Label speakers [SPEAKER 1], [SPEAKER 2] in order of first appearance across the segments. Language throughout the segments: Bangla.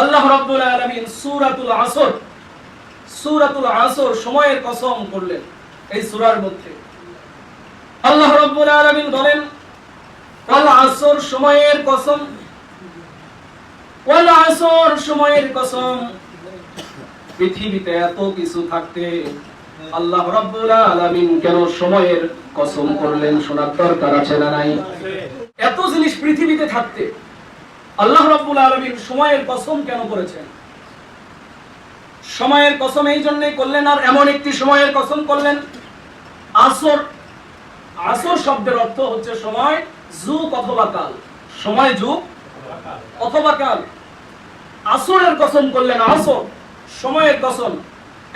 [SPEAKER 1] আল্লাহ রাব্বুল আলামিন সূরাতুল আসর সময়ের কসম করলেন এই সূরার মধ্যে। আল্লাহ রাব্বুল আলামিন বলেন ওয়াল আসর সময়ের কসম, ওয়াল আসর সময়ের কসম। পৃথিবীতে এত কিছু থাকতে আল্লাহ রাব্বুল আলামিন কেন সময়ের কসম করলেন শোনার দরকার আছে না নাই? এত জিনিস পৃথিবীতে থাকতে আল্লাহ রাব্বুল আলামিন সময়ের কসম কেন করেছেন? সময়ের কসম এই জন্যই করলেন, আর এমন একটি সময়ের কসম করলেন আসর। আসর শব্দের অর্থ হচ্ছে সময়, যুগ অথবা কাল। সময়, যুগ অথবা কাল। আসরের কসম করলেন, আসর সময়ের কসম।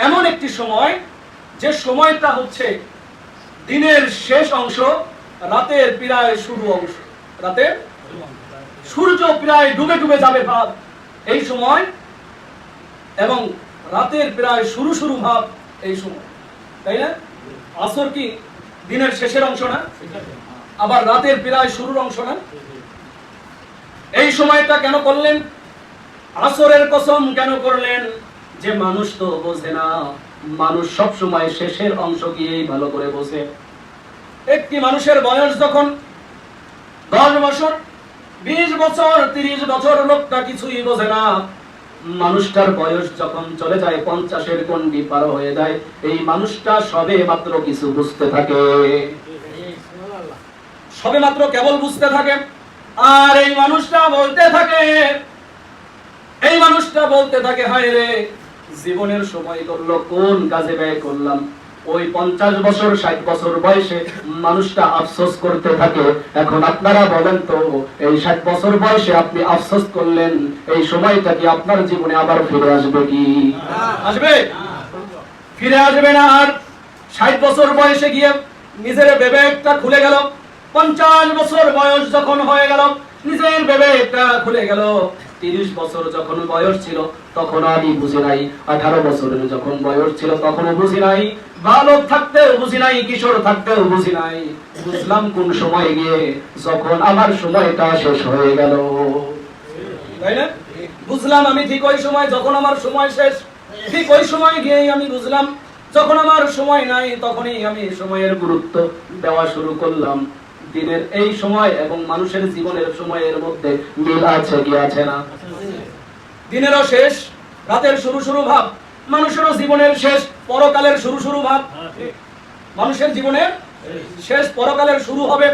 [SPEAKER 1] এমন একটি সময় যে সময়টা হচ্ছে দিনের শেষ অংশ, রাতের প্রায় শুরু অংশ। রাতের সূর্য প্রায় ডুবে ডুবে যাবে ভাব এই সময়, এবং রাতের প্রায় শুরু শুরু ভাব এই সময়, তাই না? আসর কি দিনের শেষের অংশ না? আবার রাতের প্রায় শুরুর অংশ না? এই সময়টা কেন করলেন? আসরের কসম কেন করলেন? যে মানুষ তো বোঝে না, মানুষ সব সময় শেষের অংশ গিয়েই ভালো করে বোঝে। একটি মানুষের বয়স যখন 10 বছর, 20 বছর, 30 বছর, লোকটা কিছুই বোঝে না। মানুষটার বয়স যখন চলে যায় 50-এর গণ্ডি পার হয়ে যায়, এই মানুষটা সবে মাত্র কিছু বুঝতে থাকে, সবে মাত্র কেবল বুঝতে থাকে। আর এই মানুষটা বলতে থাকে, এই মানুষটা বলতে থাকে, হায় রে জীবনের সময় করলো কোন কাজে ব্যয় করলাম। ওই 50 বছর 60 বছর বয়সে মানুষটা আফসোস করতে থাকে। এখন আপনারা বলেন তো, এই 60 বছর বয়সে আপনি আফসোস করলেন, এই সময়টা কি আপনার জীবনে আবার ফিরে আসবে কি? আসবে? ফিরে আসবে না। আর 60 বছর বয়সে গিয়ে নিজের বিবেকটা খুলে গেল। 50 বছর বয়স যখন হয়ে গেল, নিজের বিবেকটা খুলে গেল। 30 বছর যখন বয়স ছিল তখন আমি বুঝি নাই, 18 বছরের যখন বয়স ছিল তখনও বুঝি নাই, বালক থাকতেও বুঝি নাই, কিশোর থাকতেও বুঝি নাই। বুঝলাম কোন সময় গিয়ে, যখন আমার সময়টা শেষ হয়ে গেল, তাই না? বুঝলাম আমি ঠিক ওই সময় যখন আমার সময় শেষ, ঠিক ওই সময় গিয়েই আমি বুঝলাম যখন আমার সময় নাই তখনই আমি সময়ের গুরুত্ব দেওয়া শুরু করলাম। দিনের এই সময় এবং মানুষের জীবনের সময়ের মধ্যে মিল আছে কি আছে না? দিনেরও শেষ, রাতের শুরু শুরু ভাব। মানুষেরও জীবনের শেষ, পরকালের শুরু শুরু ভাব। মানুষের জীবনের শেষ, পরকালের শুরু হবে।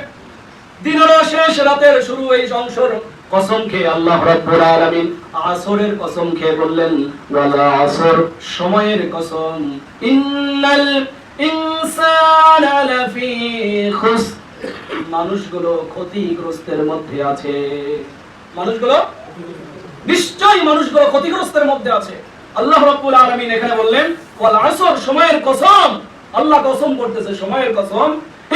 [SPEAKER 1] দিনেরও শেষ, রাতের শুরু। এই সংসার কসম খেয়ে আল্লাহ রাব্বুল আলামিন আসরের কসম খেয়ে বললেন ওয়াল আসর সময়ের কসম, ইন্নাল ইনসানা লাফি খুসর, মানুষগুলো ক্ষতিগ্রস্তের মধ্যে আছে। মানুষগুলো নিশ্চয়ই মানুষগুলো ক্ষতিগ্রস্তের মধ্যে আছে। আল্লাহ রাব্বুল আলামিন এখানে বললেন ওয়াল আসর সময়ের কসম। আল্লাহ কসম করতেছে সময়ের কসম।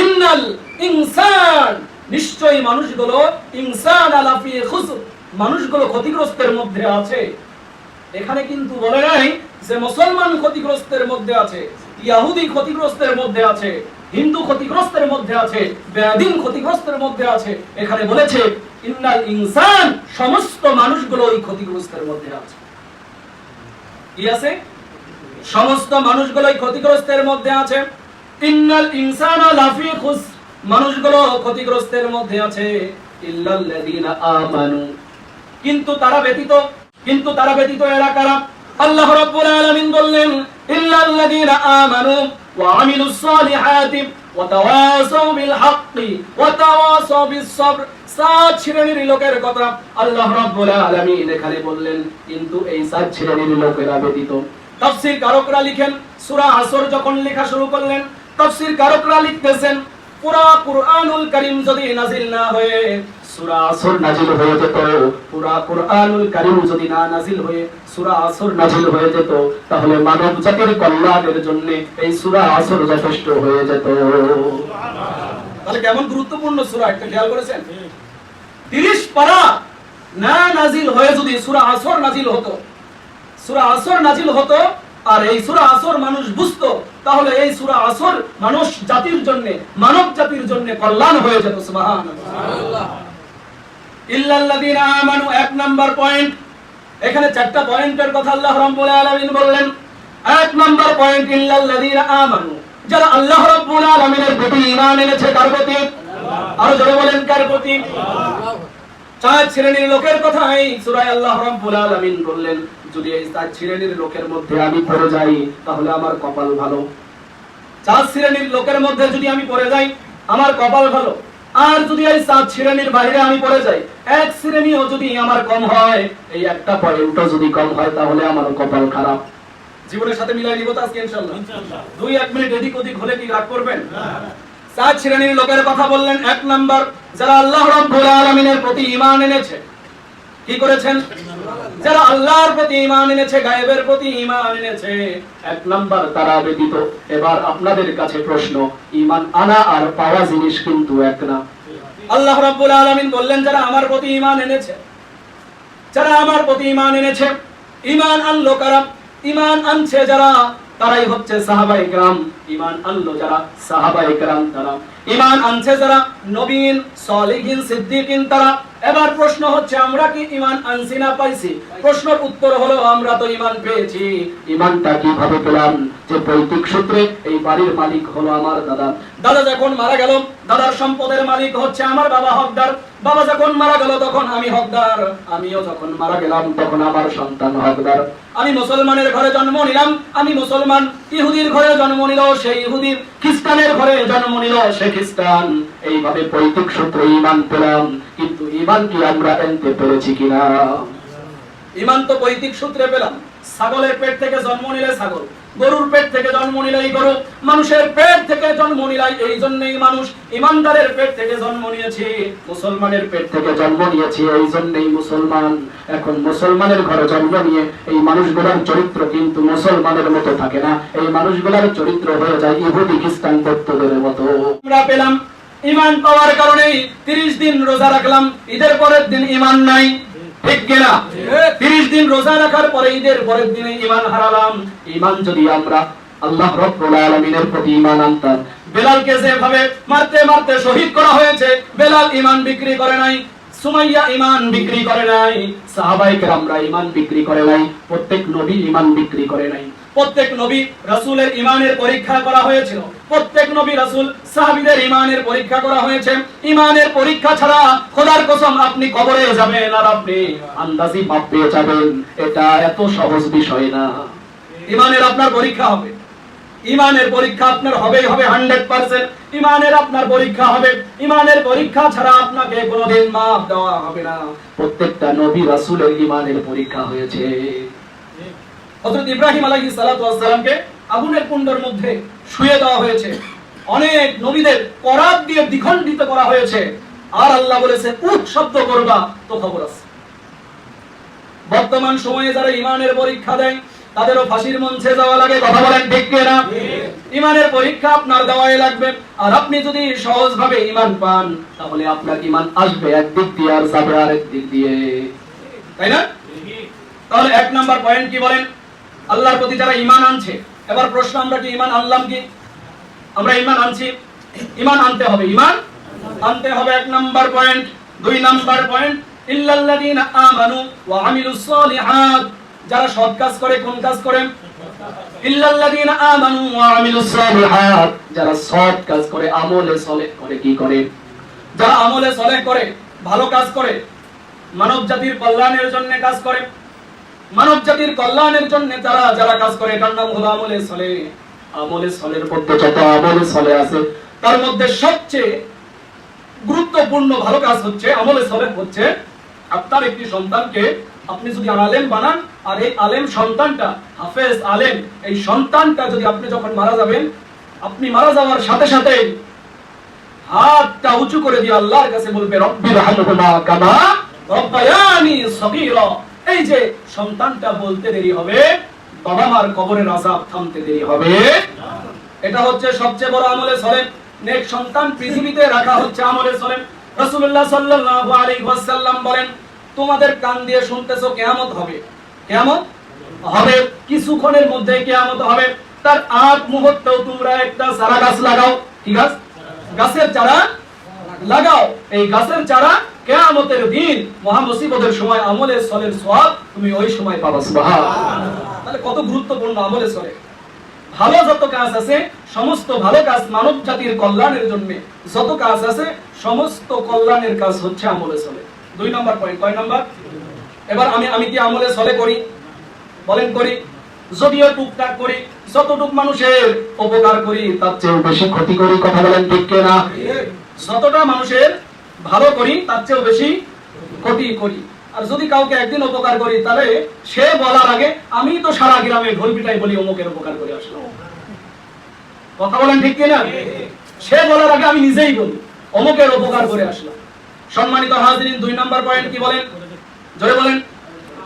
[SPEAKER 1] ইন্নাল ইনসান, নিশ্চয়ই মানুষগুলো, ইনসান লাফি খুসর, মানুষগুলো ক্ষতিগ্রস্তের মধ্যে আছে। এখানে কিন্তু বলে নাই যে মুসলমান ক্ষতিগ্রস্তের মধ্যে আছে, ইহুদি ক্ষতিগ্রস্তের মধ্যে আছে, হিন্দু ক্ষতিগ্রস্তের মধ্যে আছে, বেদিন ক্ষতিগ্রস্তের মধ্যে আছে। এখানে বলেছে ইন্নাল ইনসান, সমস্ত মানুষগুলো এই ক্ষতিগ্রস্তের মধ্যে আছে। কি আছে? সমস্ত মানুষগুলো এই ক্ষতিগ্রস্তের মধ্যে আছে। ইন্নাল ইনসানা লাফি খুসর, মানুষগুলো ক্ষতিগ্রস্তের মধ্যে আছে। ইল্লাল্লাযীনা আমানু, কিন্তু তারা ব্যতীত এরা কারা? আল্লাহ রাব্বুল আলামিন বললেন ইল্লাল্লাযীনা আমানু ওয়া আমিলুস সালিহাতি ওয়া তাওয়াসাউ বিল হাক্কি ওয়া তাওয়াসাউ বিস সাবর। 7 শ্রেণীর লোকের কথা আল্লাহ রাব্বুল আলামিন এখানে বললেন, কিন্তু এই 7 শ্রেণীর লোকেরা ব্যতীত। তাফসীর কারকরা লিখেন, সূরা আসর যখন লেখা শুরু করলেন, তাফসীর কারকরা লিখতেছেন পুরা কুরআনুল কারীম যদি নাযিল না হয়ে সূরা আসর নাযিল হয়ে যেত, পুরা কুরআনুল কারীম যদি না নাযিল হয়ে সূরা আসর নাযিল হয়ে যেত, তাহলে মানব জাতির কল্যাণের জন্য এই সূরা আসর যথেষ্ট হয়ে যেত। তাহলে কেমন গুরুত্বপূর্ণ সূরা, একটা খেয়াল করেছেন? 30 পারা না নাযিল হয়ে যদি সূরা আসর নাযিল হতো, সূরা আসর নাযিল হতো, আর এই সূরা আসর মানুষ বুঝতো, তাহলে এই সূরা আসর মানুষ জাতির জন্য, মানব জাতির জন্য কল্যাণ হয়ে যেত। সুবহানাল্লাহ। ইল্লাল্লাযীনা আমানু, 1 নাম্বার পয়েন্ট, এখানে চারটা পয়েন্টের কথা আল্লাহ রাব্বুল আলামিন বললেন। এক নাম্বার পয়েন্ট, ইল্লাল্লাযীনা আমানু, যারা আল্লাহ রাব্বুল আলামিনের প্রতি ঈমান এনেছে। কার প্রতি? আরো জোরে বলেন, কার প্রতি? চার শ্রেণীর লোকের কথা এই সূরায় আল্লাহ রাব্বুল আলামিন বললেন, যদি এই চার শ্রেণীর লোকের মধ্যে আমি পড়ে যাই তাহলে আমার কপাল ভালো। চার শ্রেণীর লোকের মধ্যে যদি আমি পড়ে যাই আমার কপাল ভালো। আর যদি এই চার শ্রেণীর বাইরে আমি পড়ে যাই, এক শ্রেণীও যদি আমার কম হয়, এই একটা পয়েন্টও যদি কম হয়, তাহলে আমার কপাল খারাপ। জীবনের সাথে মিলাই নিব তো আজকে ইনশাআল্লাহ। 2-1 মিনিট এদিক ওদিক হলে কি রাগ করবেন? চার শ্রেণীর লোকের কথা বললেন। এক নাম্বার, যারা আল্লাহ রাব্বুল আলামিনের প্রতি ঈমান এনেছে। কি করেছেন? যারা আল্লাহর প্রতি ঈমান এনেছে, গায়েবের প্রতি ঈমান এনেছে। এক নাম্বার তারা ব্যতীত। এবার আপনাদের কাছে প্রশ্ন, ঈমান আনা আর পাওয়া জিনিস কিন্তু এক না। আল্লাহ রাব্বুল আলামিন বললেন, যারা আমার প্রতি ঈমান এনেছে, যারা আমার প্রতি ঈমান এনেছে। ঈমান আনলো কারা? ঈমান আনছে যারা, তারাই হচ্ছে সাহাবায়ে কেরাম। ঈমান আনলো যারা, সাহাবায়ে কেরাম তারা। ঈমান আনছে যারা, নবীন, সালিহিন, সিদ্দিকিন তারা। এবার প্রশ্ন হচ্ছে, আমরা কি ঈমান আনছি না পাইছি? প্রশ্নের উত্তর হলো, আমরা তো ঈমান পেয়েছি। ঈমানটা কিভাবে পেলাম? যে পৈতৃক সূত্রে এই বাড়ির মালিক হলো আমার দাদা। দাদা যখন মারা গেল, দাদার সম্পদের মালিক হচ্ছে আমার বাবা হকদার। বাবা যখন মারা গেল তখন আমি হকদার। আমিও যখন মারা গেলাম তখন আমার সন্তান হকদার। আমি মুসলমানের ঘরে জন্ম নিলাম, আমি মুসলমান। ইহুদির ঘরে জন্ম নিল, সেই ইহুদি। খ্রিস্টানের ঘরে জন্ম নিল, সে খ্রিস্টান। এইভাবে পৈতৃক সূত্রে ঈমান পেলাম। কিন্তু ঈমান কি আমরা আনতে পেরেছি কিনা? ঈমান তো পৈতৃক সূত্রে পেলাম। ছাগলের পেট থেকে জন্ম নিলে ছাগল, গরুর পেট থেকে জন্ম নিলেই গরু, মানুষের পেট থেকে জন্ম নিলাই এই জন্যই মানুষ। ইমানদারের পেট থেকে জন্ম নিয়েছি, মুসলমানের পেট থেকে জন্ম নিয়েছি, এই জন্যই মুসলমান। এখন মুসলমানের ঘরে জন্ম নিয়ে এই মানুষগুলোর চরিত্র কিন্তু মুসলমানের মতো থাকে না। এই মানুষগুলোর চরিত্র হয়ে যায় ইহুদি খ্রিস্টান বৌদ্ধদের মতো। আমরা পেলাম ঈমান পাওয়ার কারণেই 30 দিন রোজা রাখলাম, ঈদের পরের দিন ঈমান নাই। ঠিক কিনা? 30 দিন রোজা রাখার পরে ঈদের পরের দিনে ঈমান হারালাম। ঈমান যদি আমরা আল্লাহ রাব্বুল আলামিনের প্রতি ঈমান আনতাম, বেলালকে যেভাবে মারতে মারতে শহীদ করা হয়েছে, বেলাল ঈমান বিক্রি করে নাই, সুমাইয়া ঈমান বিক্রি করে নাই, সাহাবায়ে কেরামরা ঈমান বিক্রি করে নাই, প্রত্যেক নবী ঈমান বিক্রি করে নাই। প্রত্যেক নবী রাসূলের ঈমানের পরীক্ষা করা হয়েছিল। প্রত্যেক নবী রাসূল সাহাবীদের ঈমানের পরীক্ষা করা হয়েছে। ঈমানের পরীক্ষা ছাড়া খোদার কসম আপনি কবরে যাবেন আর আপনি আন্দাজি পাপ পেয়ে যাবেন, এটা এত সহজ বিষয় না। ঈমানের আপনার পরীক্ষা হবে। ঈমানের পরীক্ষা আপনার হবেই হবে 100%। ঈমানের আপনার পরীক্ষা হবে। ঈমানের পরীক্ষা ছাড়া আপনাকে কোনোদিন মাফ দেওয়া হবে না। প্রত্যেকটা নবী রাসূলের ঈমানের পরীক্ষা হয়েছে। হযরত ইব্রাহিম আলাইহিস সালাতু ওয়াস সালামকে আগুনের কুণ্ডের মধ্যে শুয়ে দেওয়া হয়েছে। অনেক নবীদের করাত দিয়ে দ্বিখণ্ডিত করা হয়েছে। আর আল্লাহ বলেছে, উট শব্দ করবা তো খবর আছে। বর্তমান সময়ে যারা ঈমানের পরীক্ষা দেয় তাদেরও ফাঁসির মঞ্চে যাওয়া লাগে। কথা বলেন ঠিক কিনা? ঈমানের পরীক্ষা আপনার দেওয়াই লাগবে। আর আপনি যদি সহজভাবে ঈমান পান তাহলে আপনার ঈমান আসবে একদিক দিয়ে আর যাবে আরেক দিক দিয়ে, তাই না? তাহলে 1 নাম্বার পয়েন্ট কি বলেন? আল্লাহর প্রতি যারা ঈমান আনছে। এবার প্রশ্ন, আমরা কি ঈমান আনলাম কি? আমরা ঈমান আনছি? ঈমান আনতে হবে, ঈমান আনতে হবে 1 নাম্বার পয়েন্ট। 2 নাম্বার পয়েন্ট, ইল্লাল্লাযীনা আমানু ওয়া আমিলুস সালিহাত, যারা সৎ কাজ করে। কোন কাজ করে? ইল্লাল্লাযীনা আমানু ওয়া আমিলুস সালিহাত, যারা সৎ কাজ করে, আমলে সলেহ করে। কি করে? যারা আমলে সলেহ করে, ভালো কাজ করে, মানব জাতির কল্যাণের জন্য কাজ করে। মানব জাতির কল্যাণের জন্য যারা যারা কাজ করে, এটার নাম হলো আমলে সলেহ। আমলে সলের মধ্যে যত আমলে সলেহ আছে তার মধ্যে সবচেয়ে গুরুত্বপূর্ণ ভালো কাজ হচ্ছে আমলে সলেহ হচ্ছে আপনার একটি সন্তানকে আপনি যদি আলেম বানান, আর এই আলেম সন্তানটা হাফেজ আলেম, এই সন্তানটা যদি আপনি যখন মারা যাবেন, আপনি মারা যাওয়ার সাথে সাথে হাতটা উঁচু করে দিয়ে আল্লাহর কাছে বলবে, রব্বিরহামহুমা কামা রব্বায়ানি সগীরা। এই যে সন্তানটা বলতে দেরি হবে, বাবা মার কবরের আযাব থামতে দেরি হবে। এটা হচ্ছে সবচেয়ে বড় আমলে সলেহ। নেক সন্তান পৃথিবীতে রাখা হচ্ছে আমলে সলেহ। রাসূলুল্লাহ সাল্লাল্লাহু আলাইহি ওয়াসাল্লাম বলেন, তোমাদের কান দিয়ে শুনতেছো কিয়ামত হবে। কিয়ামত হবে, কিছুক্ষণের মধ্যে কিয়ামত হবে। তার আগ মুহূর্তেও তোমরা একটা চারা গাছ লাগাও। কি গাছ? গাছের চারা লাগাও এই গাছের চারা, কিয়ামতের দিন মহা মুসিবতের সময় আমলে সলের সওয়াব তুমি ওই সময় পাবা। সুবহানাল্লাহ। তাহলে কত গুরুত্বপূর্ণ আমলে সলে। ভালো যত কাজ আছে সমস্ত ভালো কাজ মানব জাতির কল্যাণের জন্য, যত কাজ আছে সমস্ত কল্যাণের কাজ হচ্ছে আমলে সলে। 2 নম্বর পয়েন্ট। কয় নাম্বার? এবার আমি কি আমলে সলে করি? বলেন করি। যদিও টুকটাক করি, যতটুক মানুষের উপকার করি তার চেয়ে বেশি ক্ষতি করি। কথা বলেন ঠিক কি না? যতটা মানুষের ভালো করি তার চেয়ে বেশি ক্ষতি করি। আর যদি কাউকে একদিন উপকার করি তাহলে সে বলার আগে আমি তো সারা গ্রামে ঢোল পিটাই বলি অমুকের উপকার করে আসলাম। কথা বলেন ঠিক কি না? সে বলার আগে আমি নিজেই বলি অমুকের উপকার করে আসলাম। সম্মানিত হাজিরিন, 2 নম্বর পয়েন্ট কি বলেন? জোরে বলেন।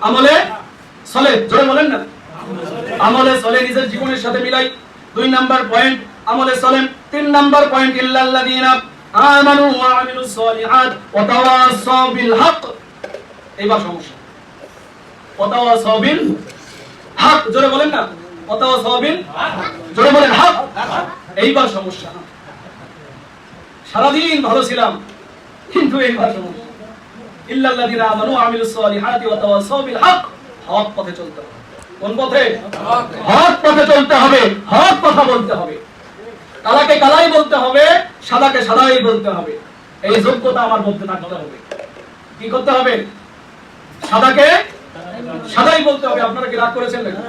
[SPEAKER 1] আমলে সলে। জোরে বলেন না। আমলে সলে নিজের জীবনের সাথে মিলাই। 2 নম্বর পয়েন্ট আমলে সলে। 3 নম্বর পয়েন্ট ইল্লাল্লাযিনা আমানু ওয়া আমিলুস সলিহাত ওয়া তাওয়াসাউ বিল হক। এইবার সমস্যা। ওয়া তাওয়াসাউ বিল হক। জোরে বলেন না। ওয়া তাওয়াসাউ বিল হক। জোরে বলেন হক। এইবার সমস্যা। সারাদিন ভালো ছিলাম কিন্তু এইবার সমস্যা। ইল্লাল্লাযিনা আমানু ওয়া আমিলুস সলিহাতি ওয়া তাওয়াসাউ বিল হক। হক পথে চলতে হবে। কোন পথে? হক পথে চলতে হবে। হক কথা বলতে হবে। কালাকে কালাই বলতে হবে, সাদাকে সাদাই বলতে হবে। এই যোগ্যতা আমার মধ্যে থাকতে হবে। কি করতে হবে? সাদাকে সাদাই বলতে হবে। আপনারা কি রাগ করেছেন নাকি?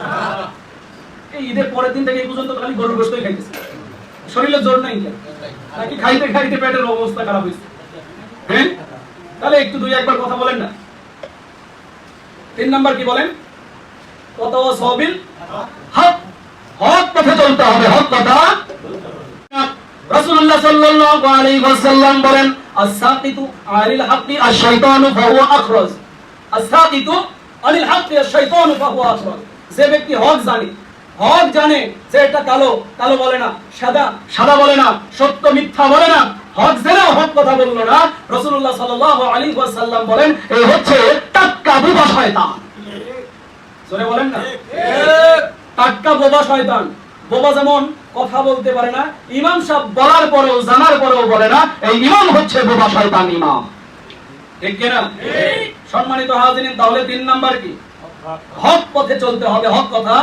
[SPEAKER 1] এই ঈদের পরের দিন থেকে এই পর্যন্ত খালি গরুর গোশতই খাইতেছে। শরীরে জোর নাই কেন? নাকি খাইতে খাইতে পেটের অবস্থা খারাপ হয়েছে? হ্যাঁ, তাহলে একটু 2-1 কথা বলেন না। 3 নাম্বার কি বলেন? ওয়াতাওয়াসাউ বিল হক। হক পথে চলতে হবে। হক কথা। রাসূলুল্লাহ সাল্লাল্লাহু আলাইহি ওয়াসাল্লাম বলেন, আস-সাকিতু আনিল হাক্কি আশ-শাইতানু ফাহুয়া আখরাজ। আস-সাকিতু আনিল হাক্কি আশ-শাইতানু ফাহুয়া আখরাজ। যে ব্যক্তি হক জানে যে এটা কালো, কালো বলে না, সাদা বলে না, সত্য মিথ্যা বলে না, হক জেনে হক কথা বলল না, রাসূলুল্লাহ সাল্লাল্লাহু আলাইহি ওয়াসাল্লাম বলেন এই হচ্ছে টাটকা বোবা শয়তান। জোরে বলেন না। টাটকা বোবা শয়তান। বোবা যেমন কথা বলতে পারে না, ইমাম সাহেব বলার পরেও জানার পরেও বলে না, এই ইমাম হচ্ছে বোবা শয়তান ইমাম। ঠিক কি না? সম্মানিত হাজিরিন, তাহলে 3 নাম্বার কি? হক পথে চলতে হবে। হক কথা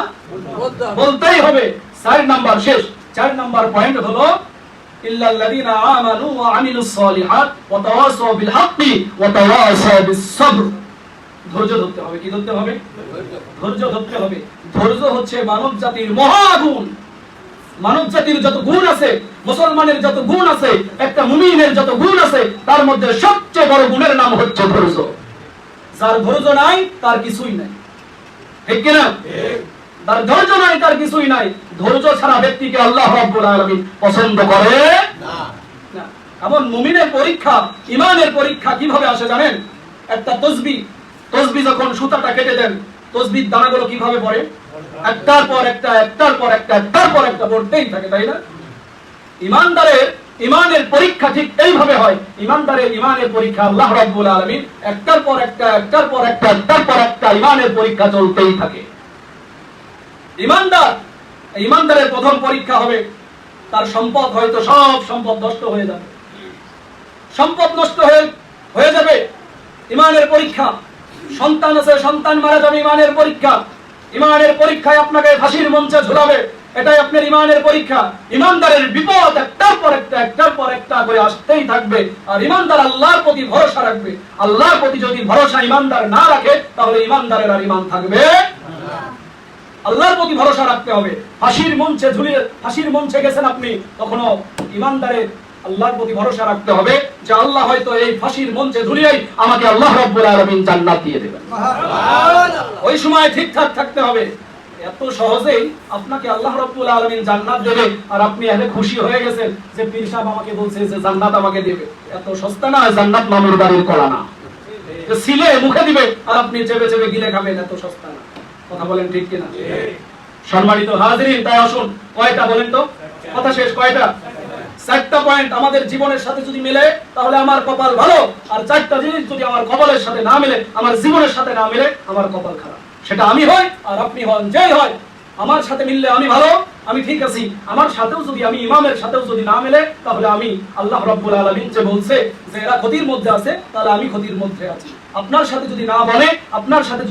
[SPEAKER 1] বলতেই হবে। 4 নাম্বার শেষ। 4 নাম্বার পয়েন্ট হলো ইল্লাল্লাযিনা আমানু ওয়া আমিলুস সলিহাত ওয়া তাওয়াসাউ বিল হাক্কি ওয়া তাওয়াসাউ বিস সবর। ধৈর্য ধরতে হবে। কি ধরতে হবে? ধৈর্য ধরতে হবে। ধৈর্য হচ্ছে মানব জাতির মহাগুণ। মানব জাতির যত গুণ আছে, মুসলমানের যত গুণ আছে, একটা মুমিনের যত গুণ আছে, তার মধ্যে সবচেয়ে বড় গুণের নাম হচ্ছে ধৈর্য। যার ধৈর্য নাই তার কিছুই নাই। ঠিক কি না? তার ধৈর্য নাই তার কিছুই নাই। ধৈর্য ছাড়া ব্যক্তিকে আল্লাহ রাব্বুল আলামিন পছন্দ করে না। এমন মুমিনের পরীক্ষা, ঈমানের পরীক্ষা কিভাবে আসে জানেন? একটা তসবিহ যখন সুতাটা কেটে দেন, তসবির দানাগুলো কিভাবে পড়ে? একটার পর একটা, একটার পর একটা, একটার পর একটা পড়তেই থাকে, তাই না? ঈমানদারের ঈমানের পরীক্ষা ঠিক এইভাবে হয়। ঈমানদারের ঈমানের পরীক্ষা আল্লাহ রাব্বুল আলামিন একটার পর একটা, একটার পর একটা, একটার পর একটা ঈমানের পরীক্ষা চলতেই থাকে। ঈমানদারের প্রথম পরীক্ষা হবে তার সম্পদ, হয়তো সব সম্পদ নষ্ট হয়ে যাবে। সম্পদ নষ্ট হয়ে যাবে, ঈমানের পরীক্ষা। সন্তান আছে, সন্তান মারা যাবে, ঈমানের পরীক্ষা। ঈমানের পরীক্ষায় আপনাকে ফাঁসির মঞ্চে ঝুলাবে, এটাই আপনার ঈমানের পরীক্ষা। ঈমানদারের বিপদ একটার পর একটা, একটার পর একটা করে আসতেই থাকবে। আর ঈমানদার আল্লাহর প্রতি ভরসা রাখবে। আল্লাহর প্রতি যদি ভরসা ঈমানদার না রাখে তাহলে ঈমানদারের আর ঈমান থাকবে না। আল্লাহর প্রতি ভরসা রাখতে হবে। ফাঁসির মঞ্চে গেছেন আপনি, তখনও ঈমানদারের আল্লাহর প্রতি ভরসা রাখতে হবে যে আল্লাহ হয়তো এই ফাঁসির মঞ্চে ঝুলিয়েই আমাকে আল্লাহ রাব্বুল আলামিন জান্নাত দিয়ে দেবেন। সুবহানাল্লাহ। ওই সময় ঠিকঠাক থাকতে হবে। এত সহজেই আপনাকে আল্লাহ রাব্বুল আলামিন জান্নাত দেবে আর আপনি এত খুশি হয়ে গেছেন যে পীর সাহেব আমাকে বলছে যে জান্নাত আমাকে দেবে। এত সস্তা না, জান্নাত মামুর বাড়ির কলা না যে সিলে মুখে দিবে আর আপনি চেপে চেপে গিলে খাবেন। এত সস্তা না। কথা বলেন ঠিক কিনা? সম্মানিত হাজিরিন, তাই আসুন, কয়টা বলেন তো? কথা শেষ। কয়টা? 4টা পয়েন্ট আমাদের জীবনের সাথে যদি মিলে তাহলে আমার কপাল ভালো, আর 4টা জিনিস যদি আমার কপালের সাথে না মিলে, আমার জীবনের সাথে না মিলে, আমার কপাল খারাপ। সেটা আমি হই আর আপনি হন, যেই হয়, আমার সাথে মিললে আমি ভালো, আমি ঠিক আছি। আমার সাথেও যদি, আমি ইমামের সাথেও যদি না মেলে, তাহলে আমি, আল্লাহ রাব্বুল আলামিন যে বলছে যে এরা ক্ষতির মধ্যে আছে, তাহলে আমি ক্ষতির মধ্যে আছি। আপনার সাথে যদি না বলে, আপনার সাথে